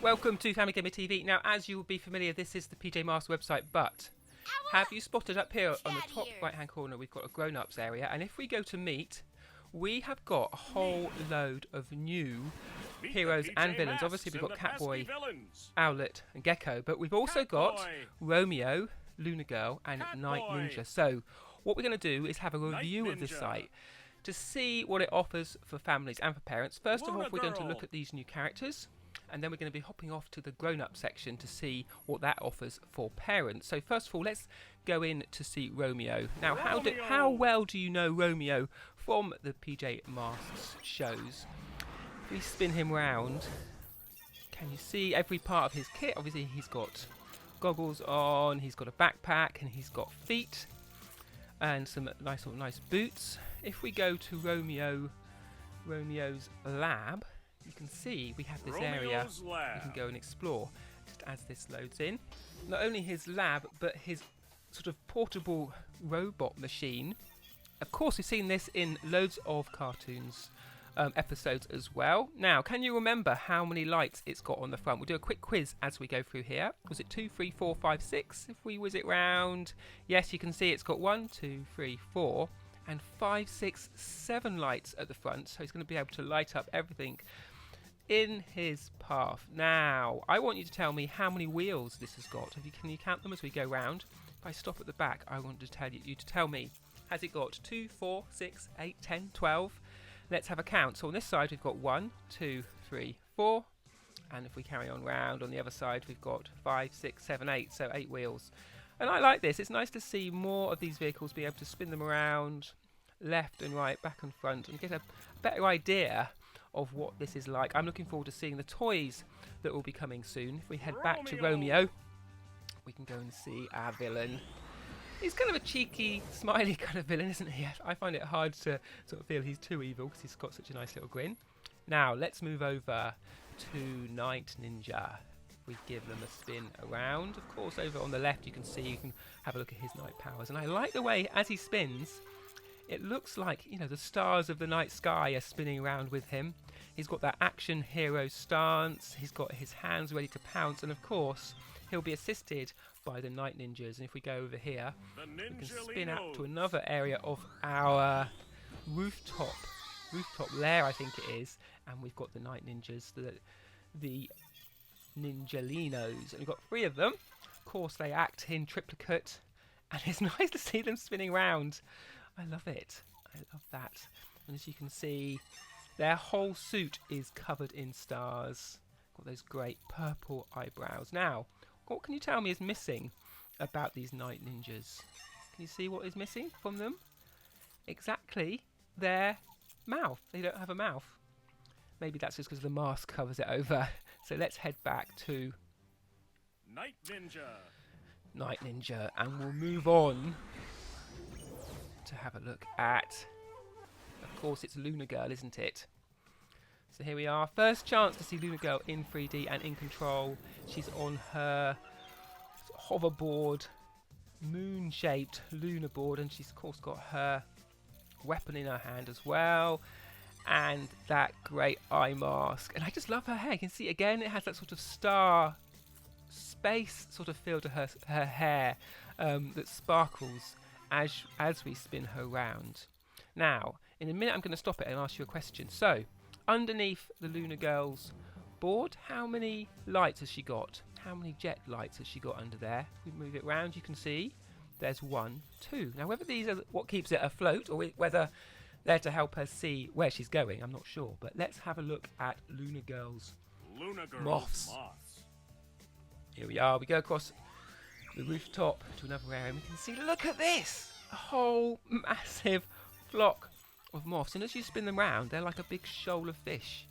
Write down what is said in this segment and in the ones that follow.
Welcome to Family Gamer TV. Now, as you will be familiar, this is the PJ Masks website, but have you spotted up here on the top right-hand corner, we've got a grown-ups area, and if we go to meet, we have got a whole load of new heroes and villains. Obviously, we've got Catboy, Owlet, and Gecko, but we've also got Romeo, Luna Girl, and Night Ninja. So, what we're going to do is have a review of this site to see what it offers for families and for parents. First of all, we're going to look at these new characters, and then we're going to be hopping off to the grown-up section to see what that offers for parents. So first of all, let's go in to see Romeo. Now, how well do you know Romeo from the PJ Masks shows? If we spin him round, can you see every part of his kit? Obviously, he's got goggles on, he's got a backpack, and he's got feet, and some nice boots. If we go to Romeo's lab, you can see we have this area you can go and explore just as this loads in. Not only his lab, but his sort of portable robot machine. Of course, we've seen this in loads of cartoons episodes as well. Now, can you remember how many lights it's got on the front? We'll do a quick quiz as we go through here. Was it 2, 3, 4, 5, 6? If we whiz it round, yes, you can see it's got 1, 2, 3, 4, and 5, 6, 7 lights at the front. So he's going to be able to light up everything in his path. Now, I want you to tell me how many wheels this has got. Can you count them as we go round? If I stop at the back, I want to tell you to tell me, has it got 2, 4, 6, 8, 10, 12? Let's have a count. So on this side, we've got 1, 2, 3, 4. And if we carry on round, on the other side, we've got 5, 6, 7, 8. So 8 wheels. And I like this. It's nice to see more of these vehicles, be able to spin them around left and right, back and front, and get a better idea of what this is like. I'm looking forward to seeing the toys that will be coming soon. If we head back to Romeo, we can go and see our villain. He's kind of a cheeky, smiley kind of villain, isn't he? I find it hard to sort of feel he's too evil because he's got such a nice little grin. Now, let's move over to Night Ninja. If we give them a spin around, of course, over on the left you can see, you can have a look at his night powers. And I like the way, as he spins, it looks like, you know, the stars of the night sky are spinning around with him. He's got that action hero stance, he's got his hands ready to pounce, and of course, he'll be assisted by the Night Ninjas. And if we go over here, we can spin out to another area of our rooftop lair, I think it is, and we've got the Night Ninjas, the Ninjalinos, and we've got 3 of them. Of course, they act in triplicate, and it's nice to see them spinning around. I love it. I love that. And as you can see, their whole suit is covered in stars. Got those great purple eyebrows. Now, what can you tell me is missing about these Night Ninjas? Can you see what is missing from them? Exactly their mouth. They don't have a mouth. Maybe that's just because the mask covers it over. So let's head back to Night Ninja. Night Ninja, and we'll move on to have a look at, of course, it's Luna Girl, isn't it? So here we are, first chance to see Luna Girl in 3D and in control. She's on her hoverboard, moon-shaped lunar board, and she's of course got her weapon in her hand as well, and that great eye mask. And I just love her hair. You can see again, it has that sort of star space sort of feel to her hair that sparkles as we spin her round. Now, in a minute I'm going to stop it and ask you a question. So, underneath the Luna Girl's board, how many lights has she got? How many jet lights has she got under there? If we move it round, you can see there's 1, 2. Now, whether these are what keeps it afloat or whether they're to help her see where she's going, I'm not sure. But let's have a look at Luna Girl's moths. Here we are. We go across the rooftop to another area, and we can see, look at this, a whole massive flock of moths. And as you spin them round, they're like a big shoal of fish,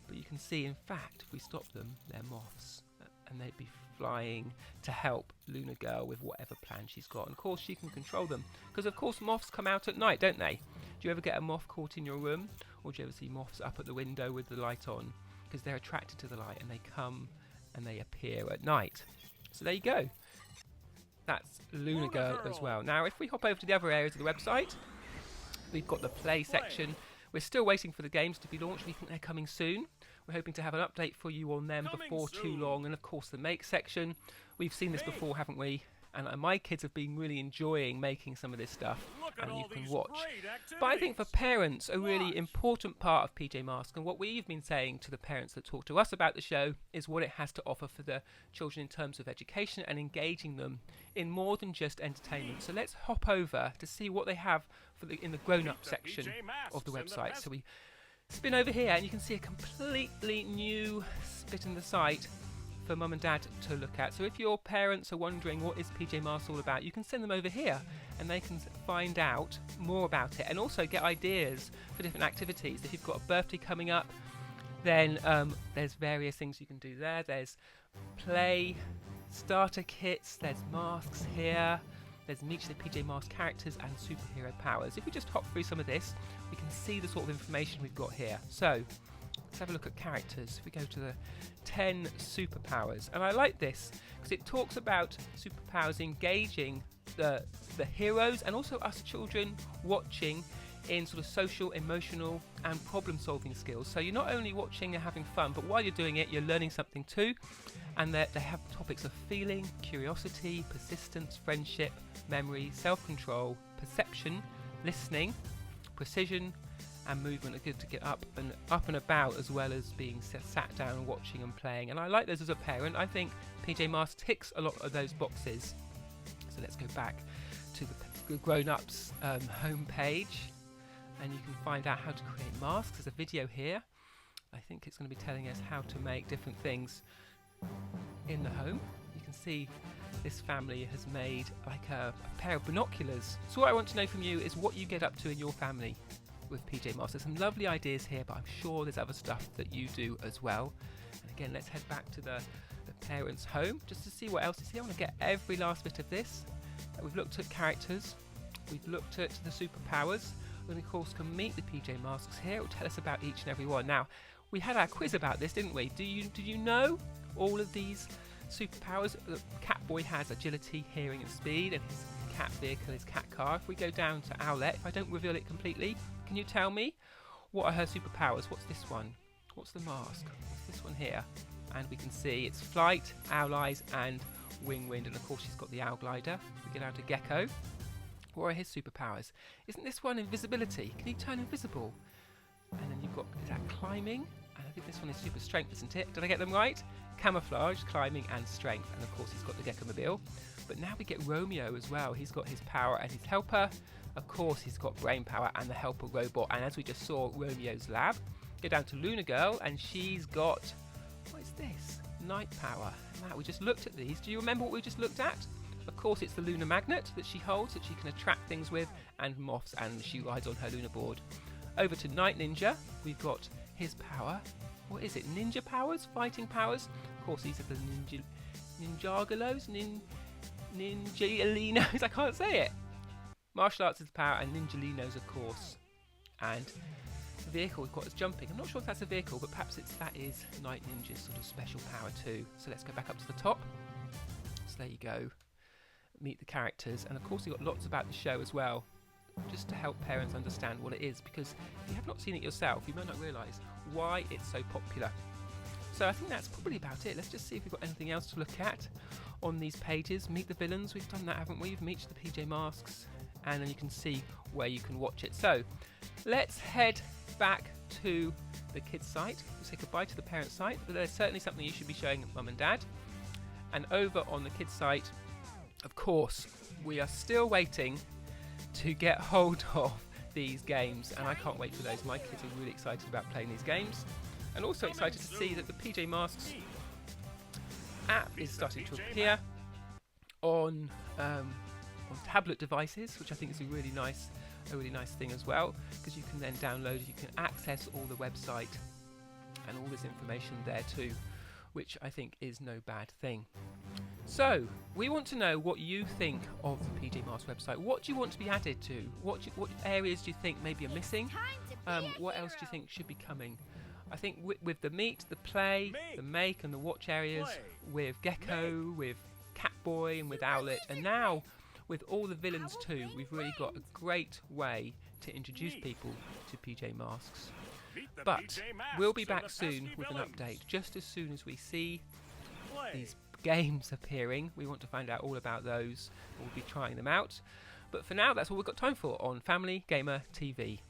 but you can see, in fact, if we stop them, they're moths, and they'd be flying to help Luna Girl with whatever plan she's got. And of course she can control them, because of course moths come out at night, don't they? Do you ever get a moth caught in your room, or do you ever see moths up at the window with the light on? Because they're attracted to the light, and they come and they appear at night. So there you go. That's Luna Girl as well. Now, if we hop over to the other areas of the website, we've got the play section. We're still waiting for the games to be launched. We think they're coming soon. We're hoping to have an update for you on them Coming before too soon. long, and of course the make section. We've seen this before, haven't we? And my kids have been really enjoying making some of this stuff, Look at and all you can these watch. great But I think for activities. parents, a really Watch. important part of PJ Masks, and what we've been saying to the parents that talk to us about the show, is what it has to offer for the children in terms of education and engaging them in more than just entertainment. So let's hop over to see what they have for in the grown-up Meet the section PJ Masks of the and the website. best- So we spin over here, and you can see a completely new bit in the site for mum and dad to look at. So if your parents are wondering what is PJ Masks all about, you can send them over here and they can find out more about it and also get ideas for different activities. If you've got a birthday coming up, then there's various things you can do there. There's play, starter kits, there's masks here, there's each of the PJ Masks characters and superhero powers. If we just hop through some of this, we can see the sort of information we've got here. So let's have a look at characters. If we go to the 10 superpowers, and I like this because it talks about superpowers engaging the heroes and also us children watching in sort of social, emotional and problem solving skills. So you're not only watching and having fun, but while you're doing it you're learning something too, and they have topics of feeling, curiosity, persistence, friendship, memory, self-control, perception, listening, precision and movement are good to get up and about, as well as being sat down and watching and playing. And I like those as a parent. I think PJ Masks ticks a lot of those boxes. So let's go back to the grown-ups home page, and you can find out how to create masks. There's a video here. I think it's going to be telling us how to make different things in the home. You can see this family has made like a pair of binoculars. So what I want to know from you is what you get up to in your family with PJ Masks. There's some lovely ideas here, but I'm sure there's other stuff that you do as well. And again, let's head back to the parents' home just to see what else is here. I want to get every last bit of this. We've looked at characters, we've looked at the superpowers, and of course can meet the PJ Masks here. It will tell us about each and every one. Now, we had our quiz about this, didn't we? Did you know all of these superpowers? Catboy has agility, hearing and speed, and his cat vehicle is cat car. If we go down to Owlette, if I don't reveal it completely, can you tell me what are her superpowers? What's this one? What's the mask? What's this one here? And we can see it's flight, owl eyes and wing wind, and of course she's got the owl glider. We get out to Gecko. What are his superpowers? Isn't this one invisibility? Can he turn invisible? And then you've got, is that climbing? And I think this one is super strength, isn't it? Did I get them right? Camouflage, climbing and strength. And of course he's got the Gecko-mobile. But now we get Romeo as well. He's got his power and his helper. Of course he's got brain power and the helper robot. And as we just saw, Romeo's lab. Go down to Luna Girl and she's got, what is this? Night power. Now we just looked at these. Do you remember what we just looked at? Of course it's the lunar magnet that she holds that she can attract things with, and moths, and she rides on her lunar board. Over to Night Ninja, we've got his power. What is it? Ninja powers? Fighting powers? Of course these are the Ninjagalos? Ninjalinos? I can't say it. Martial arts is power, and Ninjalinos of course. And the vehicle we've got is jumping. I'm not sure if that's a vehicle, but perhaps that is Night Ninja's sort of special power too. So let's go back up to the top. So there you go. Meet the characters, and of course we've got lots about the show as well, just to help parents understand what it is, because if you have not seen it yourself you might not realise why it's so popular. So I think that's probably about it. Let's just see if we've got anything else to look at on these pages. Meet the villains, we've done that, haven't we? We've met the PJ Masks, and then you can see where you can watch it. So let's head back to the kids site. We'll say goodbye to the parent site, but there's certainly something you should be showing mum and dad. And over on the kids site, of course, we are still waiting to get hold of these games, and I can't wait for those. My kids are really excited about playing these games, and also excited to see that the PJ Masks app is starting to appear on tablet devices, which I think is a really nice thing as well, because you can then download it, you can access all the website and all this information there too, which I think is no bad thing. So, we want to know what you think of the PJ Masks website. What do you want to be added to? What areas do you think maybe are missing? What else do you think should be coming? I think with the meet, the play, the make and the watch areas, with Gecko, with Catboy and with Owlette, and now with all the villains too, we've really got a great way to introduce people to PJ Masks. Meet the But PJ Masks we'll be and back the soon pesky with an villains. update, just as soon as we see Play. these games appearing. We want to find out all about those. We'll be trying them out. But for now, that's all we've got time for on Family Gamer TV.